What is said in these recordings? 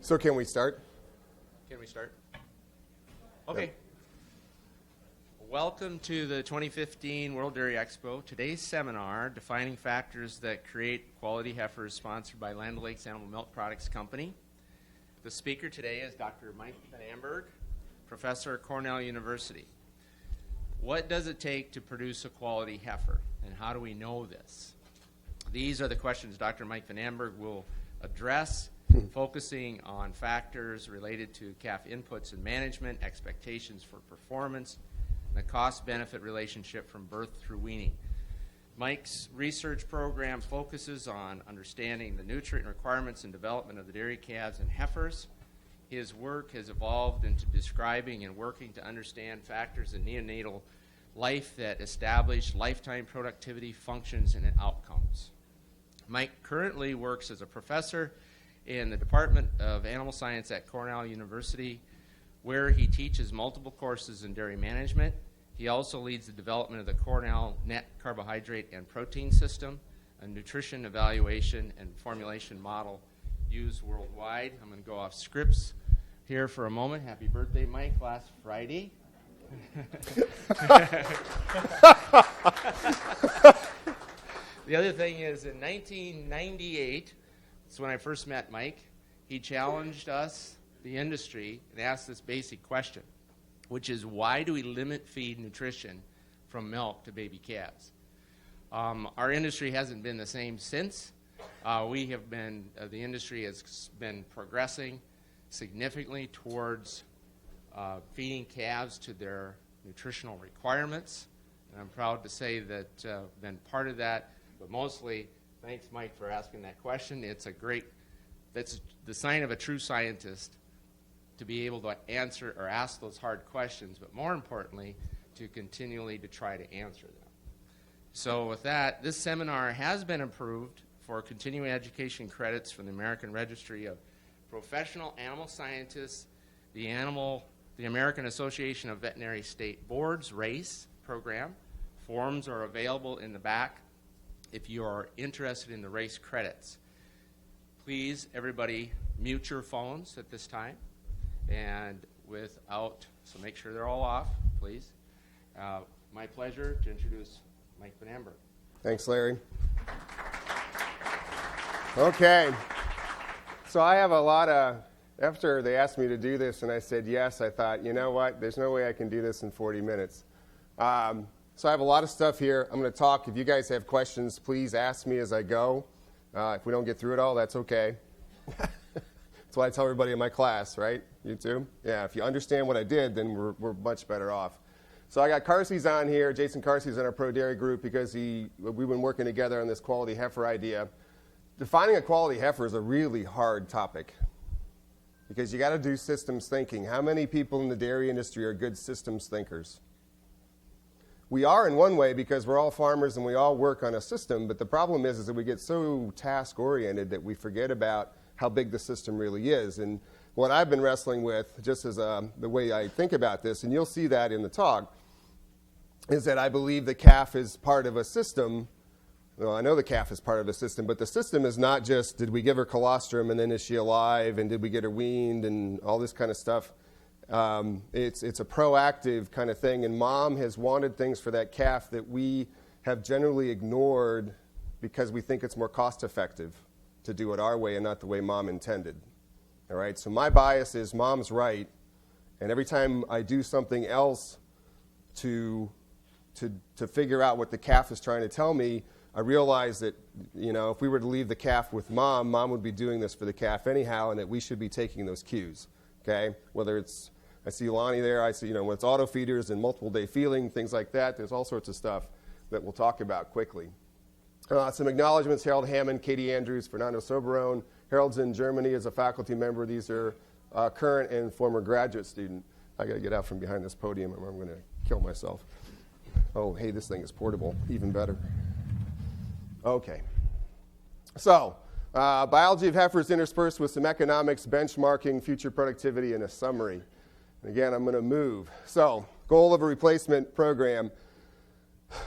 So can we start? Can we start? Okay. Welcome to the 2015 World Dairy Expo. Today's seminar, Defining Factors That Create Quality Heifers, sponsored by Land O'Lakes Animal Milk Products Company. The speaker today is Dr. Mike Van Amberg, professor at Cornell University. What does it take to produce a quality heifer, and how do we know this? These are the questions Dr. Mike Van Amberg will address, focusing on factors related to calf inputs and management, expectations for performance, and the cost-benefit relationship from birth through weaning. Mike's research program focuses on understanding the nutrient requirements and development of the dairy calves and heifers. His work has evolved into describing and working to understand factors in neonatal life that establish lifetime productivity, functions, and outcomes. Mike currently works as a professor in the Department of Animal Science at Cornell University, where he teaches multiple courses in dairy management. He also leads the development of the Cornell Net Carbohydrate and Protein System, a nutrition evaluation and formulation model used worldwide. I'm going to go off scripts here for a moment. Happy birthday, Mike, last Friday. The other thing is, in 1998, that's when I first met Mike, he challenged us, the industry, and asked this basic question, which is, why do we limit feed nutrition from milk to baby calves? Our industry hasn't been the same since. The industry has been progressing significantly towards feeding calves to their nutritional requirements. And I'm proud to say that I've been part of that, but mostly, thanks, Mike, for asking that question. That's the sign of a true scientist, to be able to answer or ask those hard questions, but more importantly, to continually to try to answer them. So with that, this seminar has been approved for continuing education credits from the American Registry of Professional Animal Scientists, the American Association of Veterinary State Boards, RACE program. Forms are available in the back if you are interested in the RACE credits. Please, everybody, mute your phones at this time. And so make sure they're all off, please. My pleasure to introduce Mike Van Amberg. Thanks, Larry. Okay. So I have after they asked me to do this and I said yes, I thought, you know what, there's no way I can do this in 40 minutes. So I have a lot of stuff here. I'm going to talk. If you guys have questions, please ask me as I go. If we don't get through it all, that's okay. That's what I tell everybody in my class, right? You too? Yeah, if you understand what I did, then we're much better off. So I got Carsey's on here. Jason Carsey's in our Pro Dairy group because we've been working together on this quality heifer idea. Defining a quality heifer is a really hard topic because you got to do systems thinking. How many people in the dairy industry are good systems thinkers? We are in one way because we're all farmers and we all work on a system, but the problem is that we get so task-oriented that we forget about how big the system really is. And what I've been wrestling with, just as the way I think about this, and you'll see that in the talk, is that I believe the calf is part of a system. Well, I know the calf is part of a system, but the system is not just, did we give her colostrum and then is she alive and did we get her weaned and all this kind of stuff. It's a proactive kind of thing, and mom has wanted things for that calf that we have generally ignored because we think it's more cost effective to do it our way and not the way mom intended. All right, so my bias is mom's right, and every time I do something else to figure out what the calf is trying to tell me, I realize that, if we were to leave the calf with mom would be doing this for the calf anyhow, and that we should be taking those cues. Okay, whether it's, I see Lonnie there, I see, when it's auto feeders and multiple day feeding, things like that, there's all sorts of stuff that we'll talk about quickly. Some acknowledgments: Harold Hammond, Katie Andrews, Fernando Soberone. Harold's in Germany as a faculty member. These are current and former graduate student. I got to get out from behind this podium or I'm going to kill myself. Oh, hey, this thing is portable, even better. Okay. So, biology of heifers interspersed with some economics, benchmarking, future productivity, and a summary. And again, I'm going to move. So, goal of a replacement program.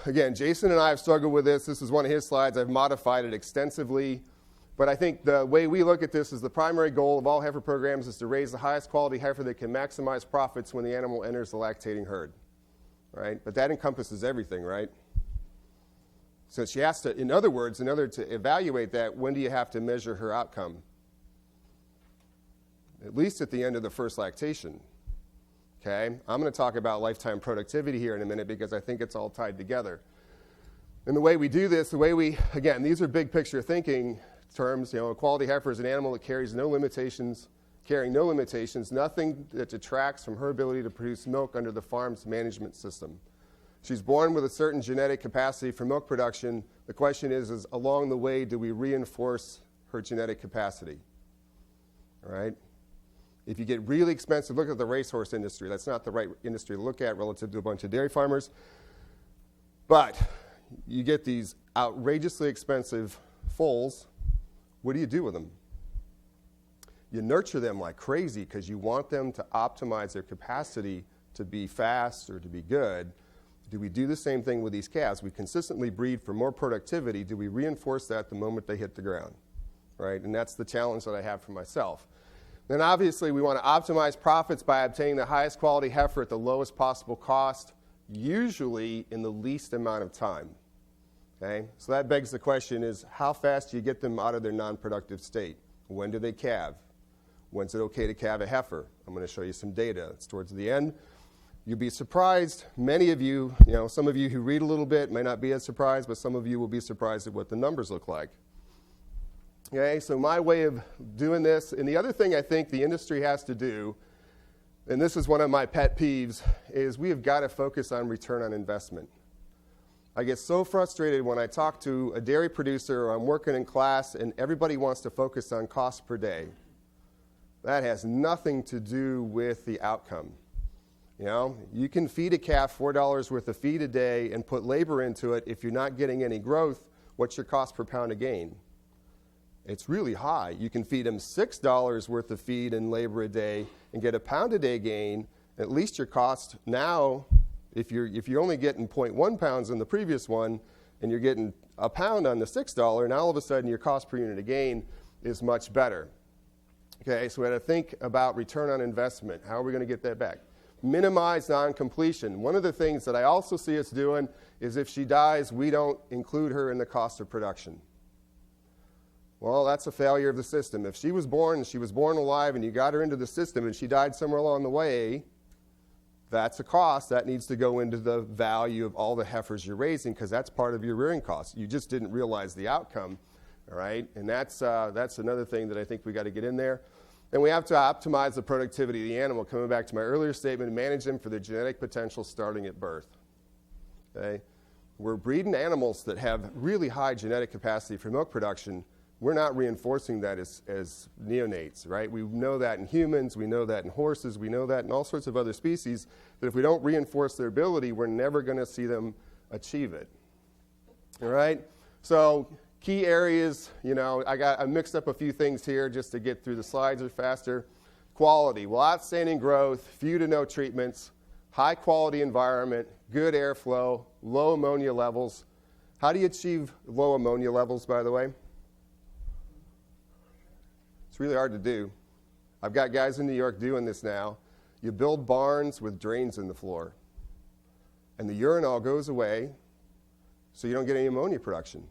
Again, Jason and I have struggled with this. This is one of his slides. I've modified it extensively. But I think the way we look at this is the primary goal of all heifer programs is to raise the highest quality heifer that can maximize profits when the animal enters the lactating herd, right? But that encompasses everything, right? So she has to, in other words, in order to evaluate that, when do you have to measure her outcome? At least at the end of the first lactation. Okay? I'm going to talk about lifetime productivity here in a minute because I think it's all tied together. And the way we do this, again, these are big picture thinking terms. A quality heifer is an animal that carrying no limitations, nothing that detracts from her ability to produce milk under the farm's management system. She's born with a certain genetic capacity for milk production. The question is along the way, do we reinforce her genetic capacity? All right? If you get really expensive, look at the racehorse industry. That's not the right industry to look at relative to a bunch of dairy farmers. But you get these outrageously expensive foals. What do you do with them? You nurture them like crazy because you want them to optimize their capacity to be fast or to be good. Do we do the same thing with these calves? We consistently breed for more productivity. Do we reinforce that the moment they hit the ground? Right? And that's the challenge that I have for myself. Then obviously we want to optimize profits by obtaining the highest quality heifer at the lowest possible cost, usually in the least amount of time. Okay? So that begs the question is, how fast do you get them out of their non-productive state? When do they calve? When's it okay to calve a heifer? I'm going to show you some data. It's towards the end. You'll be surprised. Many of you, some of you who read a little bit may not be as surprised, but some of you will be surprised at what the numbers look like. Okay, so my way of doing this, and the other thing I think the industry has to do, and this is one of my pet peeves, is we have got to focus on return on investment. I get so frustrated when I talk to a dairy producer or I'm working in class and everybody wants to focus on cost per day. That has nothing to do with the outcome. You can feed a calf $4 worth of feed a day and put labor into it. If you're not getting any growth, what's your cost per pound of gain? It's really high. You can feed them $6 worth of feed and labor a day and get a pound a day gain. At least your cost now, if you're only getting 0.1 pounds in the previous one and you're getting a pound on the $6, now all of a sudden your cost per unit of gain is much better. Okay, so we had to think about return on investment. How are we going to get that back? Minimize non-completion. One of the things that I also see us doing is if she dies, we don't include her in the cost of production. Well, that's a failure of the system. If she was born alive and you got her into the system and she died somewhere along the way, that's a cost that needs to go into the value of all the heifers you're raising because that's part of your rearing costs. You just didn't realize the outcome, all right? And that's another thing that I think we got to get in there. And we have to optimize the productivity of the animal, coming back to my earlier statement, and manage them for their genetic potential starting at birth. Okay? We're breeding animals that have really high genetic capacity for milk production. We're not reinforcing that as neonates, right? We know that in humans, we know that in horses, we know that in all sorts of other species, that if we don't reinforce their ability, we're never going to see them achieve it. All right? So key areas, I mixed up a few things here just to get through the slides or faster. Quality, well, outstanding growth, few to no treatments, high quality environment, good airflow, low ammonia levels. How do you achieve low ammonia levels, by the way? It's really hard to do. I've got guys in New York doing this now. You build barns with drains in the floor, and the urine all goes away, so you don't get any ammonia production.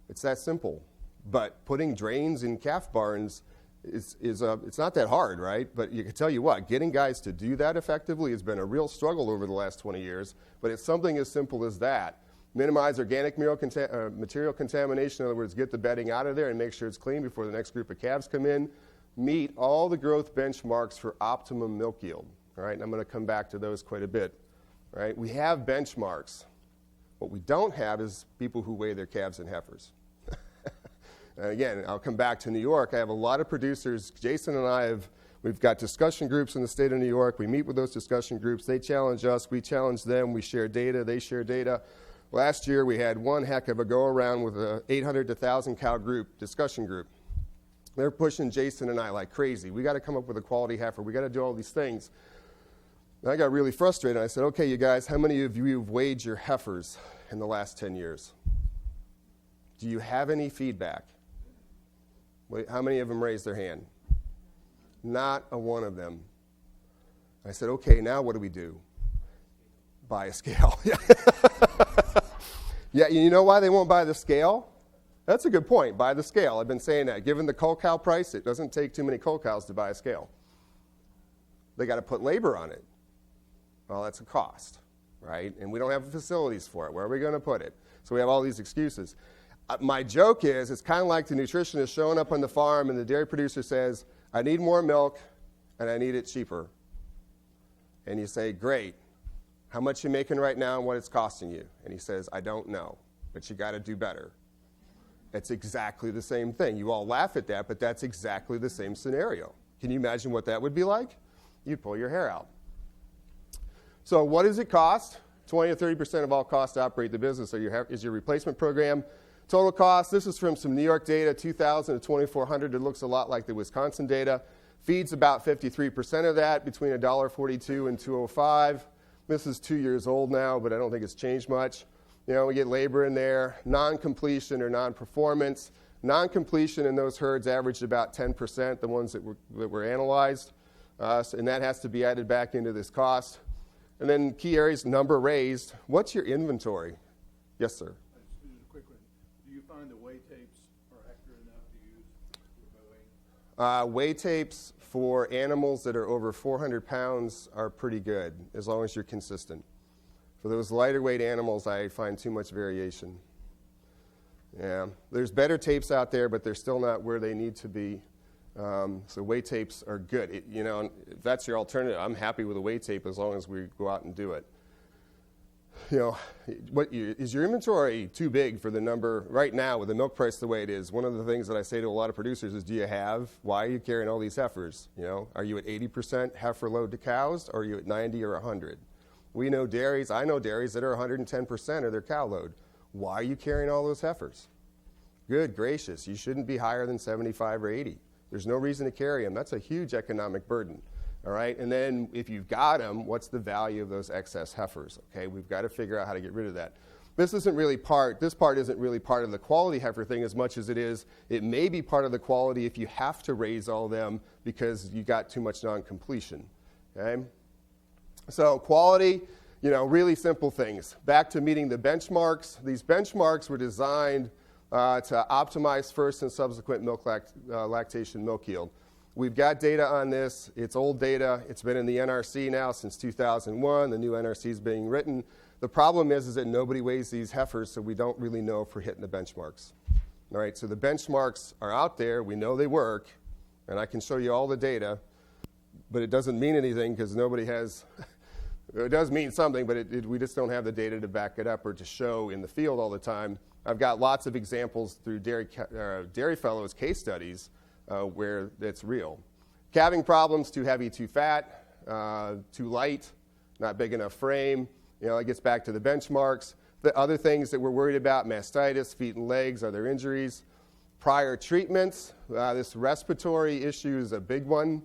It's that simple. But putting drains in calf barns it's not that hard, right? But you can tell you what, getting guys to do that effectively has been a real struggle over the last 20 years. But it's something as simple as that. Minimize organic material contamination. In other words, get the bedding out of there and make sure it's clean before the next group of calves come in. Meet all the growth benchmarks for optimum milk yield. All right, and I'm going to come back to those quite a bit. All right, we have benchmarks. What we don't have is people who weigh their calves and heifers. And again, I'll come back to New York. I have a lot of producers. Jason and I we've got discussion groups in the state of New York. We meet with those discussion groups. They challenge us. We challenge them. We share data. They share data. Last year, we had one heck of a go-around with a 800 to 1,000 cow discussion group. They're pushing Jason and I like crazy. We got to come up with a quality heifer. We got to do all these things. And I got really frustrated. I said, okay, you guys, how many of you have weighed your heifers in the last 10 years? Do you have any feedback? Wait, how many of them raised their hand? Not a one of them. I said, okay, now what do we do? Buy a scale. Yeah, you know why they won't buy the scale? That's a good point. Buy the scale. I've been saying that. Given the cull cow price, it doesn't take too many cull cows to buy a scale. They got to put labor on it. Well, that's a cost, right? And we don't have facilities for it. Where are we going to put it? So we have all these excuses. My joke is, it's kind of like the nutritionist showing up on the farm and the dairy producer says, I need more milk and I need it cheaper. And you say, great. How much you making right now and what it's costing you? And he says, I don't know, but you got to do better. It's exactly the same thing. You all laugh at that, but that's exactly the same scenario. Can you imagine what that would be like? You'd pull your hair out. So what does it cost? 20 to 30% of all costs to operate the business is your replacement program. Total cost, this is from some New York data, 2,000 to 2,400. It looks a lot like the Wisconsin data. Feeds about 53% of that, between $1.42 and $2.05. This is 2 years old now, but I don't think it's changed much. You know, we get labor in there, non-completion or non-performance. Non-completion in those herds averaged about 10%, the ones that were analyzed. And that has to be added back into this cost. And then key areas, number raised. What's your inventory? Yes, sir. Just a quick one. Do you find the weigh tapes are accurate enough to use for mowing? Weigh tapes for animals that are over 400 pounds are pretty good, as long as you're consistent. For those lighter weight animals, I find too much variation. Yeah, there's better tapes out there, but they're still not where they need to be. So weigh tapes are good. If that's your alternative, I'm happy with a weigh tape as long as we go out and do it. Is your inventory too big for the number right now with the milk price the way it is? One of the things that I say to a lot of producers is, why are you carrying all these heifers? Are you at 80% heifer load to cows, or are you at 90 or 100? I know dairies that are 110% of their cow load. Why are you carrying all those heifers? Good gracious, you shouldn't be higher than 75 or 80. There's no reason to carry them. That's a huge economic burden. All right, and then if you've got them, what's the value of those excess heifers? Okay, we've got to figure out how to get rid of that. This part isn't really part of the quality heifer thing as much as it may be part of the quality if you have to raise all them because you got too much non-completion. Okay, so quality, really simple things. Back to meeting the benchmarks. These benchmarks were designed to optimize first and subsequent milk lactation milk yield. We've got data on this. It's old data. It's been in the NRC now since 2001. The new NRC is being written. The problem is that nobody weighs these heifers, so we don't really know if we're hitting the benchmarks. All right, so the benchmarks are out there. We know they work, and I can show you all the data, but it doesn't mean anything because nobody has. It does mean something, but we just don't have the data to back it up or to show in the field all the time. I've got lots of examples through Dairy Fellows case studies where it's real. Calving problems, too heavy, too fat, too light, not big enough frame. It gets back to the benchmarks. The other things that we're worried about, mastitis, feet and legs, are there injuries? Prior treatments, this respiratory issue is a big one,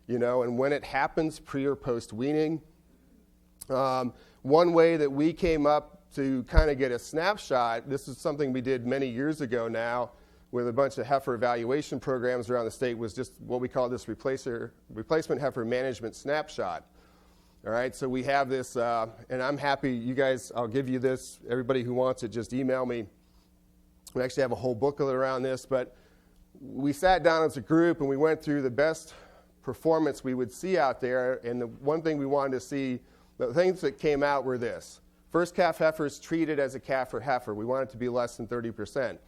and when it happens, pre or post weaning. One way that we came up to kind of get a snapshot, this is something we did many years ago now with a bunch of heifer evaluation programs around the state, was just what we call this replacement heifer management snapshot. All right, so we have this, and I'm happy, you guys, I'll give you this. Everybody who wants it, just email me. We actually have a whole booklet around this, but we sat down as a group and we went through the best performance we would see out there, and the one thing we wanted to see, the things that came out were this. First calf heifers treated as a calf or heifer. We want it to be less than 30%.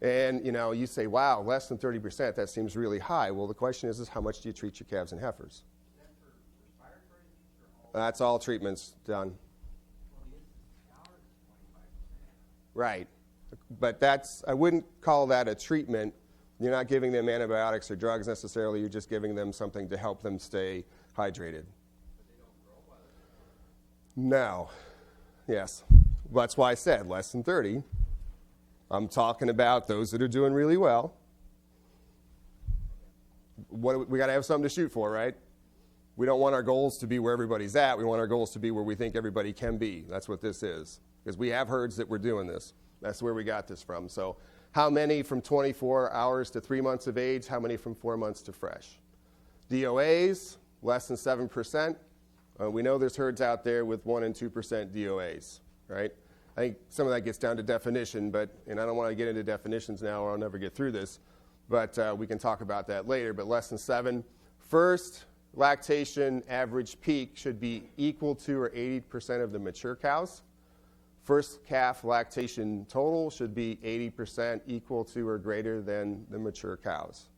And, you say, wow, less than 30%, that seems really high. Well, the question is how much do you treat your calves and heifers? That's all treatments done. Right. But I wouldn't call that a treatment. You're not giving them antibiotics or drugs necessarily. You're just giving them something to help them stay hydrated. No. Yes. That's why I said less than 30. I'm talking about those that are doing really well. We got to have something to shoot for, right? We don't want our goals to be where everybody's at. We want our goals to be where we think everybody can be. That's what this is. Because we have herds that we're doing this. That's where we got this from. So How many from 24 hours to 3 months of age? How many from 4 months to fresh? DOAs, less than 7%. We know there's herds out there with 1% and 2% DOAs, right? I think some of that gets down to definition, and I don't want to get into definitions now or I'll never get through this, but we can talk about that later, but less than 7. First lactation average peak should be equal to or 80% of the mature cows. First calf lactation total should be 80% equal to or greater than the mature cows.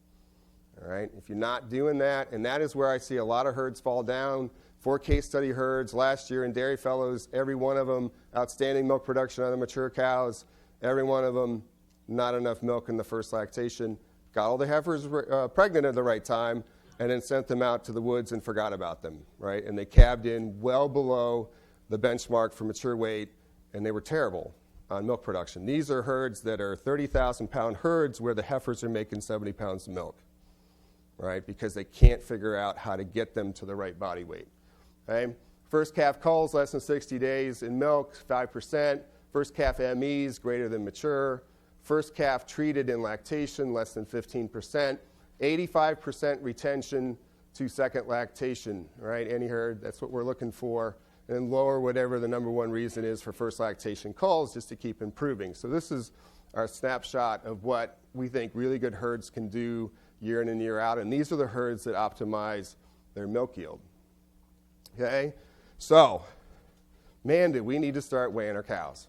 All right, if you're not doing that, and that is where I see a lot of herds fall down. 4 case study herds last year in Dairy Fellows, every one of them outstanding milk production on the mature cows, every one of them not enough milk in the first lactation. Got all the heifers pregnant at the right time, and then sent them out to the woods and forgot about them, right? And they calved in well below the benchmark for mature weight, and they were terrible on milk production. These are herds that are 30,000-pound herds where the heifers are making 70 pounds of milk, right? Because they can't figure out how to get them to the right body weight. Okay? First calf culls less than 60 days in milk, 5%. First calf MEs greater than mature. First calf treated in lactation, less than 15%. 85% retention to second lactation, right? Any herd, that's what we're looking for. And then lower whatever the number one reason is for first lactation culls, just to keep improving. So this is our snapshot of what we think really good herds can do year in and year out. And these are the herds that optimize their milk yield. Okay? So, man, do we need to start weighing our cows.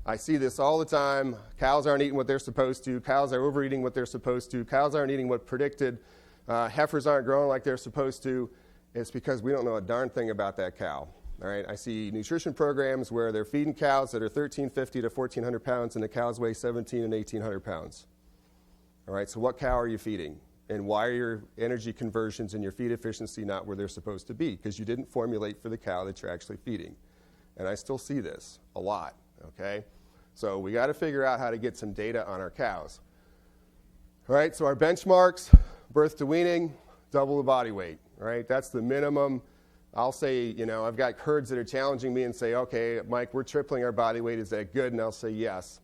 I see this all the time. Cows aren't eating what they're supposed to. Cows are overeating what they're supposed to. Cows aren't eating what predicted. Heifers aren't growing like they're supposed to. It's because we don't know a darn thing about that cow. All right? I see nutrition programs where they're feeding cows that are 1,350 to 1,400 pounds, and the cows weigh 1,700 and 1,800 pounds. All right, so what cow are you feeding? And why are your energy conversions and your feed efficiency not where they're supposed to be? Because you didn't formulate for the cow that you're actually feeding. And I still see this a lot, okay? So we got to figure out how to get some data on our cows. All right, so our benchmarks, birth to weaning, double the body weight, right? That's the minimum. I'll say, I've got herds that are challenging me and say, okay, Mike, we're tripling our body weight. Is that good? And I'll say yes.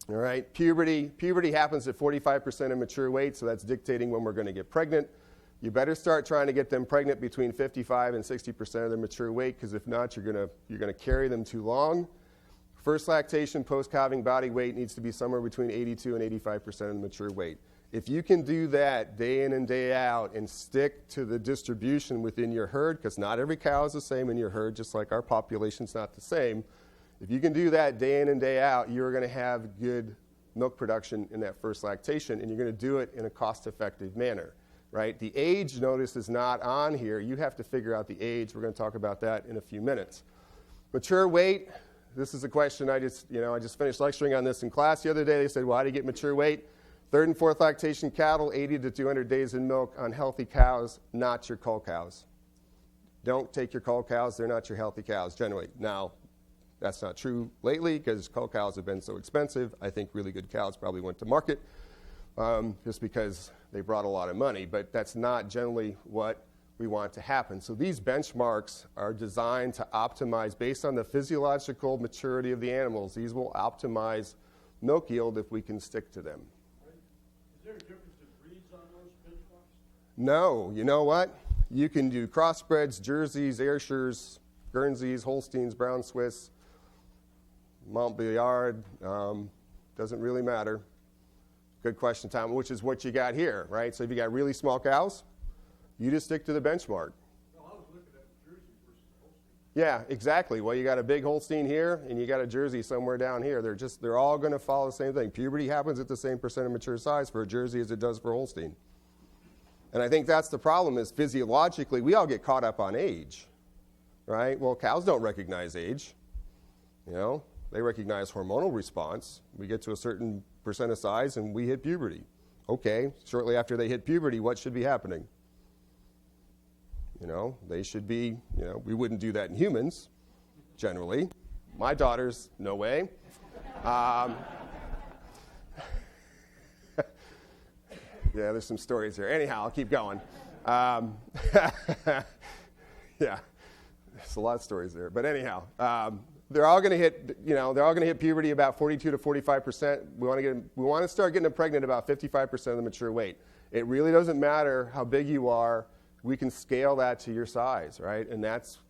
All right, puberty happens at 45% of mature weight, so that's dictating when we're going to get pregnant. You better start trying to get them pregnant between 55 and 60% of their mature weight, because if not, you're going to carry them too long. First lactation, post-calving body weight needs to be somewhere between 82 and 85% of the mature weight. If you can do that day in and day out and stick to the distribution within your herd, because not every cow is the same in your herd, just like our population's not the same. If you can do that day in and day out, you're going to have good milk production in that first lactation, and you're going to do it in a cost-effective manner, right? The age, notice, is not on here. You have to figure out the age. We're going to talk about that in a few minutes. Mature weight, this is a question I just finished lecturing on this in class the other day. They said, well, how do you get mature weight? Third and fourth lactation cattle, 80 to 200 days in milk on healthy cows, not your cull cows. Don't take your cull cows. They're not your healthy cows, generally. Now, that's not true lately because cull cows have been so expensive. I think really good cows probably went to market just because they brought a lot of money. But that's not generally what we want to happen. So these benchmarks are designed to optimize based on the physiological maturity of the animals. These will optimize milk yield if we can stick to them. Is there a difference in breeds on those benchmarks? No. You know what? You can do crossbreds, Jerseys, Ayrshires, Guernseys, Holsteins, Brown Swiss, Montbéliard, doesn't really matter. Good question, Tom, which is what you got here, right? So if you got really small cows, you just stick to the benchmark. No, I was looking at Jersey versus Holstein. Yeah, exactly. Well, you got a big Holstein here, and you got a Jersey somewhere down here. They're all going to follow the same thing. Puberty happens at the same percent of mature size for a Jersey as it does for Holstein. And I think that's the problem is physiologically, we all get caught up on age, right? Well, cows don't recognize age, They recognize hormonal response. We get to a certain percent of size and we hit puberty. Okay, shortly after they hit puberty, what should be happening? They should be, we wouldn't do that in humans, generally. My daughters, no way. Yeah, there's some stories here. Anyhow, I'll keep going. Yeah, there's a lot of stories there. But anyhow, they're all going to hit, they're all going to hit puberty about 42 to 45%. We want to start getting them pregnant about 55% of the mature weight. It really doesn't matter how big you are. We can scale that to your size, right? And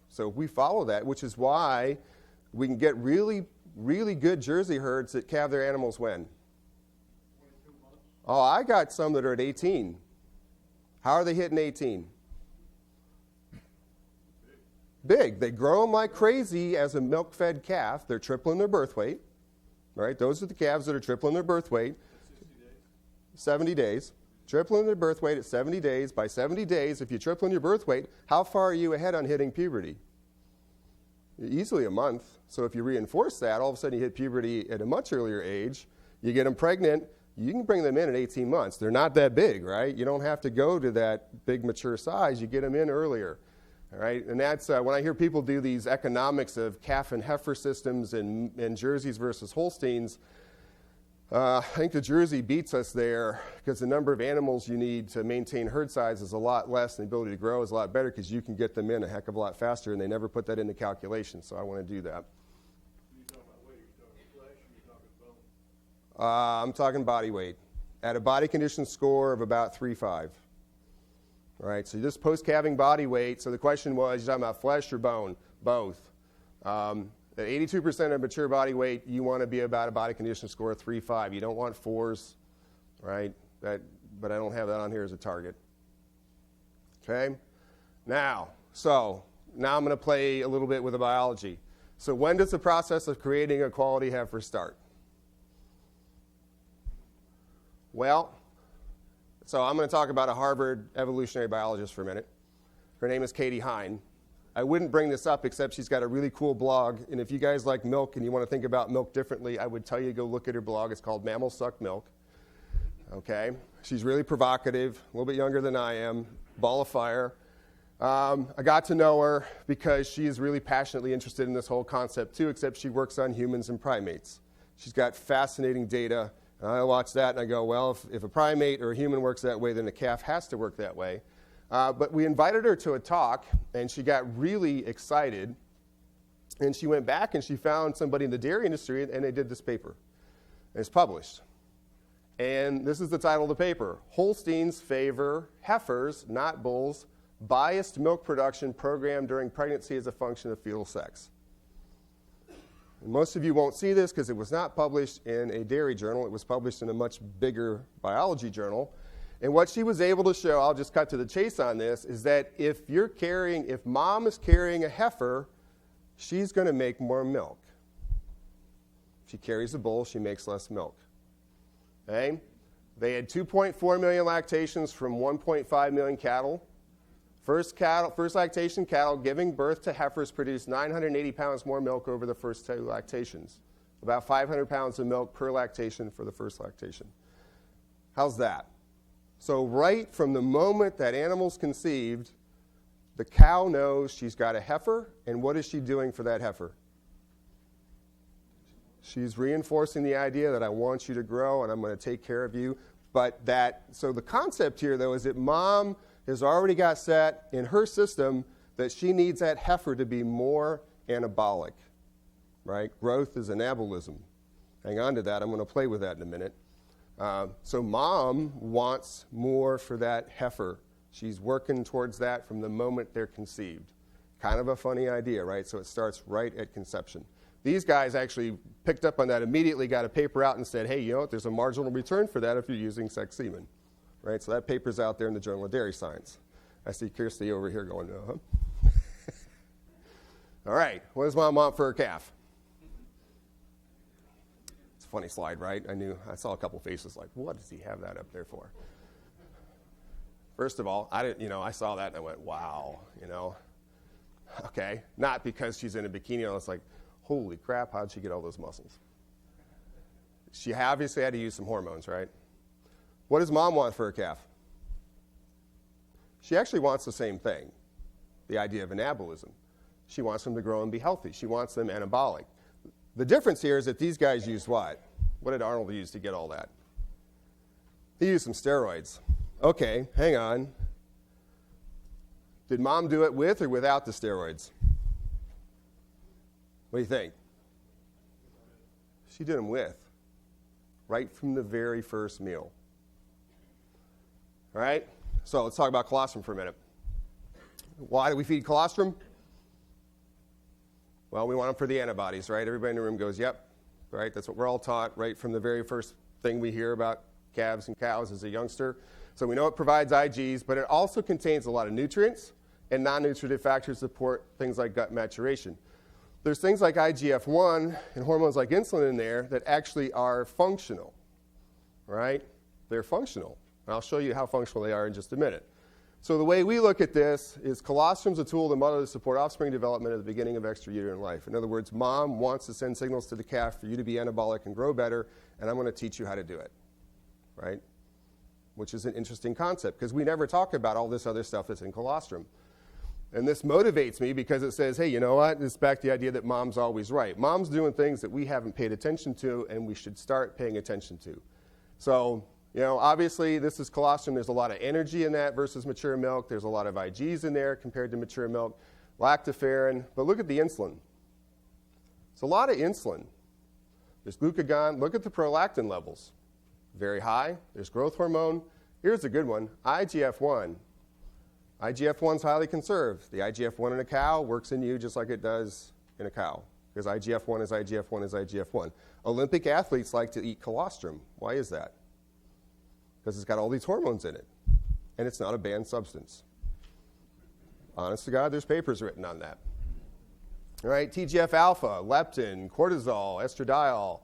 so we follow that, which is why we can get really, really good Jersey herds that calve their animals when? 22 months. Oh, I got some that are at 18. How are they hitting 18? Big. They grow them like crazy as a milk-fed calf. They're tripling their birth weight, right? Those are the calves that are tripling their birth weight. 60 days. 70 days. Tripling their birth weight at 70 days. By 70 days, if you're tripling your birth weight, how far are you ahead on hitting puberty? Easily a month. So if you reinforce that, all of a sudden you hit puberty at a much earlier age. You get them pregnant. You can bring them in at 18 months. They're not that big, right? You don't have to go to that big mature size. You get them in earlier. All right, and that's when I hear people do these economics of calf and heifer systems and Jerseys versus Holsteins. I think the Jersey beats us there because the number of animals you need to maintain herd size is a lot less, and the ability to grow is a lot better because you can get them in a heck of a lot faster, and they never put that into calculation. So I want to do that. You talking about weight? Are you talking flesh or are you talking bone? I'm talking body weight at a body condition score of about 3.5. Right, so just post-calving body weight. So the question was, you're talking about flesh or bone? Both. At 82% of mature body weight, you want to be about a body condition score of 3.5. You don't want 4s, right? But I don't have that on here as a target. Okay? Now I'm going to play a little bit with the biology. So when does the process of creating a quality heifer start? Well, so I'm going to talk about a Harvard evolutionary biologist for a minute. Her name is Katie Hine. I wouldn't bring this up except she's got a really cool blog. And if you guys like milk and you want to think about milk differently, I would tell you to go look at her blog. It's called Mammals Suck Milk. Okay? She's really provocative, a little bit younger than I am, ball of fire. I got to know her because she is really passionately interested in this whole concept too, except she works on humans and primates. She's got fascinating data. And I watch that and I go, well, if a primate or a human works that way, then a calf has to work that way. But we invited her to a talk, and she got really excited. And she went back and she found somebody in the dairy industry, and they did this paper. And it's published. And this is the title of the paper: Holsteins favor heifers, not bulls. Biased milk production programmed during pregnancy as a function of fetal sex. And most of you won't see this because it was not published in a dairy journal. It was published in a much bigger biology journal. And what she was able to show, I'll just cut to the chase on this, is that if mom is carrying a heifer, she's going to make more milk. If she carries a bull, she makes less milk. Okay? They had 2.4 million lactations from 1.5 million cattle. First lactation cattle giving birth to heifers produced 980 pounds more milk over the first 2 lactations. About 500 pounds of milk per lactation for the first lactation. How's that? So right from the moment that animal's conceived, the cow knows she's got a heifer, and what is she doing for that heifer? She's reinforcing the idea that I want you to grow and I'm going to take care of you. So the concept here, though, is that mom has already got set in her system that she needs that heifer to be more anabolic, right? Growth is anabolism. Hang on to that. I'm going to play with that in a minute. So mom wants more for that heifer. She's working towards that from the moment they're conceived. Kind of a funny idea, right? So it starts right at conception. These guys actually picked up on that immediately, got a paper out and said, hey, you know what, there's a marginal return for that if you're using sex semen. Right? So that paper's out there in the Journal of Dairy Science. I see Kirsty over here going, uh-huh. All right, what does mom want for her calf? It's a funny slide, right? I saw a couple faces like, what does he have that up there for? First of all, I saw that and I went, wow, Okay, not because she's in a bikini, I was like, holy crap, how'd she get all those muscles? She obviously had to use some hormones, right? What does mom want for her calf? She actually wants the same thing, the idea of anabolism. She wants them to grow and be healthy. She wants them anabolic. The difference here is that these guys used what? What did Arnold use to get all that? He used some steroids. Okay, hang on. Did mom do it with or without the steroids? What do you think? she did them with? Right from the very first meal. All right? So let's talk about colostrum for a minute. Why do we feed colostrum? Well, we want them for the antibodies, right? Everybody in the room goes, yep, right? That's what we're all taught right from the very first thing we hear about calves and cows as a youngster. So we know it provides IGs, but it also contains a lot of nutrients and non-nutritive factors that support things like gut maturation. There's things like IGF-1 and hormones like insulin in there that actually are functional, right? They're functional. And I'll show you how functional they are in just a minute. So the way we look at this is colostrum's a tool of the mother to support offspring development at the beginning of extrauterine life. In other words, mom wants to send signals to the calf for you to be anabolic and grow better, and I'm going to teach you how to do it, right? Which is an interesting concept because we never talk about all this other stuff that's in colostrum. And this motivates me because it says, hey, you know what? It's back to the idea that mom's always right. Mom's doing things that we haven't paid attention to and we should start paying attention to. So, obviously this is colostrum. There's a lot of energy in that versus mature milk. There's a lot of IGs in there compared to mature milk. Lactoferrin. But look at the insulin. It's a lot of insulin. There's glucagon. Look at the prolactin levels. Very high. There's growth hormone. Here's a good one, IGF-1. IGF-1 is highly conserved. The IGF-1 in a cow works in you just like it does in a cow because IGF-1 is IGF-1 is IGF-1. Olympic athletes like to eat colostrum. Why is that? Because it's got all these hormones in it, and it's not a banned substance. Honest to God, there's papers written on that. All right, TGF-alpha, leptin, cortisol, estradiol.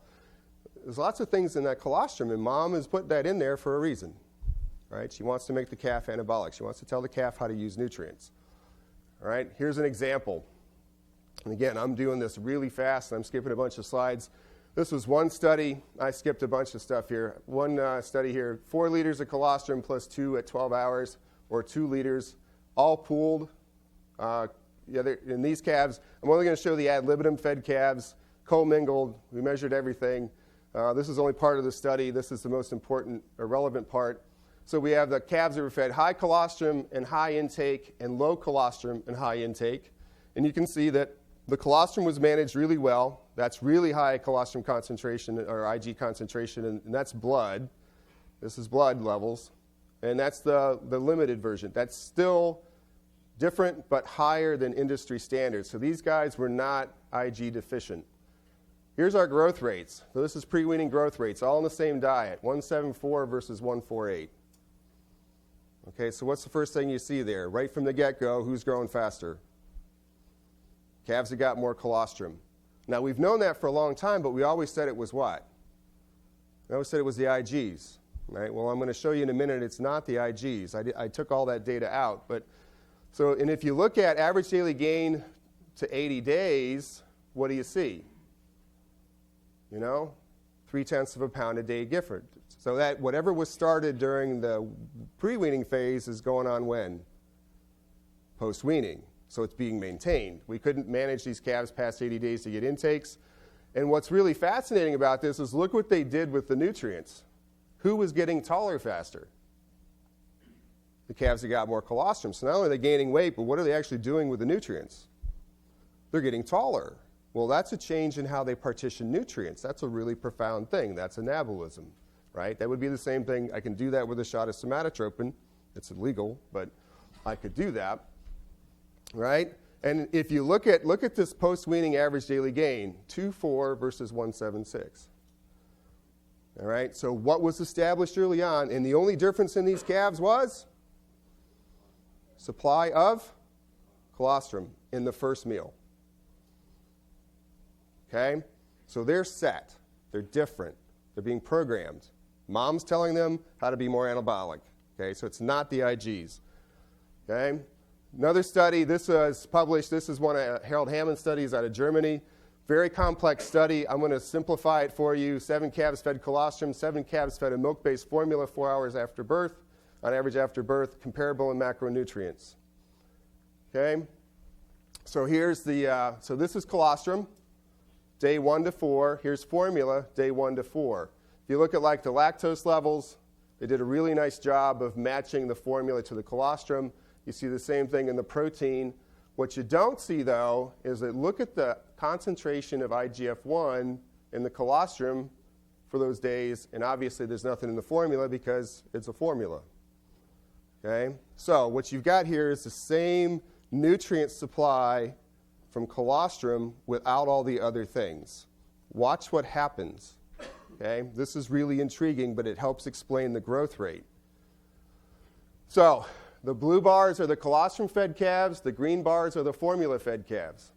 There's lots of things in that colostrum, and mom has put that in there for a reason. Right? She wants to make the calf anabolic. She wants to tell the calf how to use nutrients. All right, here's an example. And again, I'm doing this really fast, and I'm skipping a bunch of slides. This was one study. I skipped a bunch of stuff here. One study here, 4 liters of colostrum plus 2 at 12 hours, or 2 liters, all pooled. In these calves, I'm only going to show the ad libitum fed calves, co-mingled. We measured everything. This is only part of the study. This is the most important or relevant part. So we have the calves that were fed high colostrum and high intake and low colostrum and high intake. And you can see that the colostrum was managed really well. That's really high colostrum concentration or IG concentration, and that's blood. This is blood levels. And that's the limited version. That's still different but higher than industry standards. So these guys were not IG deficient. Here's our growth rates. So this is pre-weaning growth rates, all in the same diet, 174 versus 148. Okay, so what's the first thing you see there? Right from the get-go, who's growing faster? Calves that got more colostrum. Now, we've known that for a long time, but we always said it was what? We always said it was the IGs. Right? Well, I'm going to show you in a minute it's not the IGs. I took all that data out. And if you look at average daily gain to 80 days, what do you see? 0.3 of a pound a day different. So that whatever was started during the pre-weaning phase is going on when? Post-weaning. So it's being maintained. We couldn't manage these calves past 80 days to get intakes. And what's really fascinating about this is look what they did with the nutrients. Who was getting taller faster? The calves that got more colostrum. So not only are they gaining weight, but what are they actually doing with the nutrients? They're getting taller. Well, that's a change in how they partition nutrients. That's a really profound thing. That's anabolism, right? That would be the same thing. I can do that with a shot of somatotropin. It's illegal, but I could do that, right? And if you look at this post-weaning average daily gain, 2.4 versus 1.76. All right, so what was established early on, and the only difference in these calves was supply of colostrum in the first meal. Okay, so they're set. They're different. They're being programmed. Mom's telling them how to be more anabolic. Okay, so it's not the IGs. Okay, another study. This was published. This is one of Harold Hammond's studies out of Germany. Very complex study. I'm going to simplify it for you. 7 calves fed colostrum, 7 calves fed a milk-based formula 4 hours after birth, on average after birth, comparable in macronutrients. Okay, so here's so this is colostrum, day 1 to 4. Here's formula, day 1 to 4. If you look at like the lactose levels, they did a really nice job of matching the formula to the colostrum. You see the same thing in the protein. What you don't see, though, is that look at the concentration of IGF-1 in the colostrum for those days, and obviously there's nothing in the formula because it's a formula. Okay? So what you've got here is the same nutrient supply from colostrum without all the other things. Watch what happens. Okay? This is really intriguing, but it helps explain the growth rate. So the blue bars are the colostrum-fed calves. The green bars are the formula-fed calves.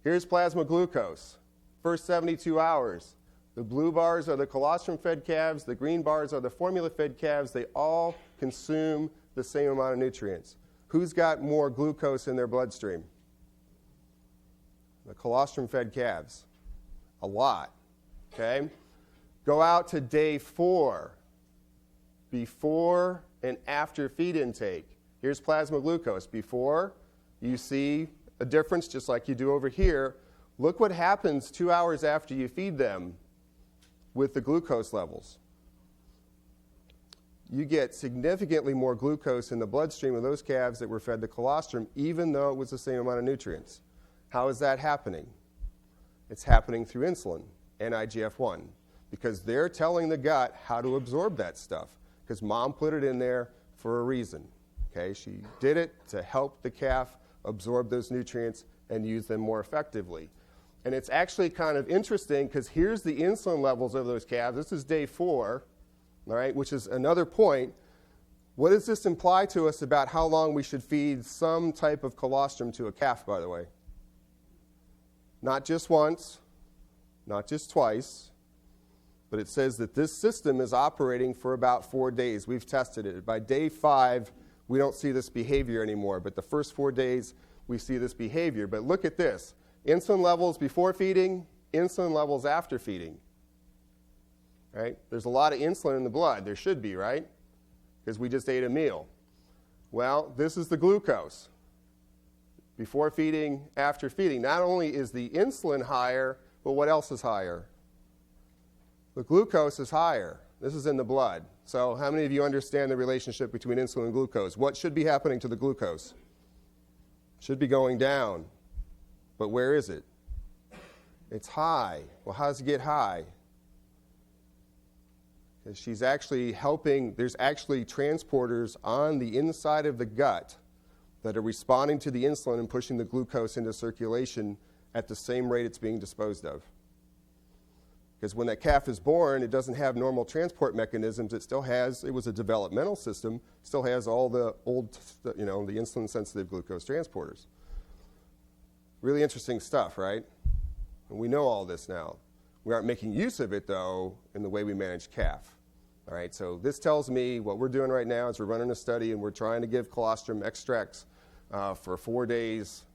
Here's plasma glucose. First 72 hours. The blue bars are the colostrum-fed calves. The green bars are the formula-fed calves. They all consume the same amount of nutrients. Who's got more glucose in their bloodstream? The colostrum-fed calves. A lot. Okay? Go out to day 4. Before and after feed intake. Here's plasma glucose. Before, you see a difference just like you do over here. Look what happens 2 hours after you feed them with the glucose levels. You get significantly more glucose in the bloodstream of those calves that were fed the colostrum, even though it was the same amount of nutrients. How is that happening? It's happening through insulin and IGF-1 because they're telling the gut how to absorb that stuff because mom put it in there for a reason. Okay? She did it to help the calf absorb those nutrients and use them more effectively. And it's actually kind of interesting because here's the insulin levels of those calves. This is day 4, all right, which is another point. What does this imply to us about how long we should feed some type of colostrum to a calf, by the way? Not just once, not just twice, but it says that this system is operating for about 4 days. We've tested it. By day 5, we don't see this behavior anymore, but the first 4 days, we see this behavior. But look at this. Insulin levels before feeding, insulin levels after feeding. Right? There's a lot of insulin in the blood. There should be, right? Because we just ate a meal. Well, this is the glucose. Before feeding, after feeding. Not only is the insulin higher, but what else is higher? The glucose is higher. This is in the blood. So how many of you understand the relationship between insulin and glucose? What should be happening to the glucose? Should be going down. But where is it? It's high. Well, how does it get high? Because she's actually helping. There's actually transporters on the inside of the gut that are responding to the insulin and pushing the glucose into circulation at the same rate it's being disposed of. Because when that calf is born, it doesn't have normal transport mechanisms. It was a developmental system, still has all the old, the insulin-sensitive glucose transporters. Really interesting stuff, right? And we know all this now. We aren't making use of it, though, in the way we manage calf. All right, so this tells me what we're doing right now is we're running a study and we're trying to give colostrum extracts for 4 days,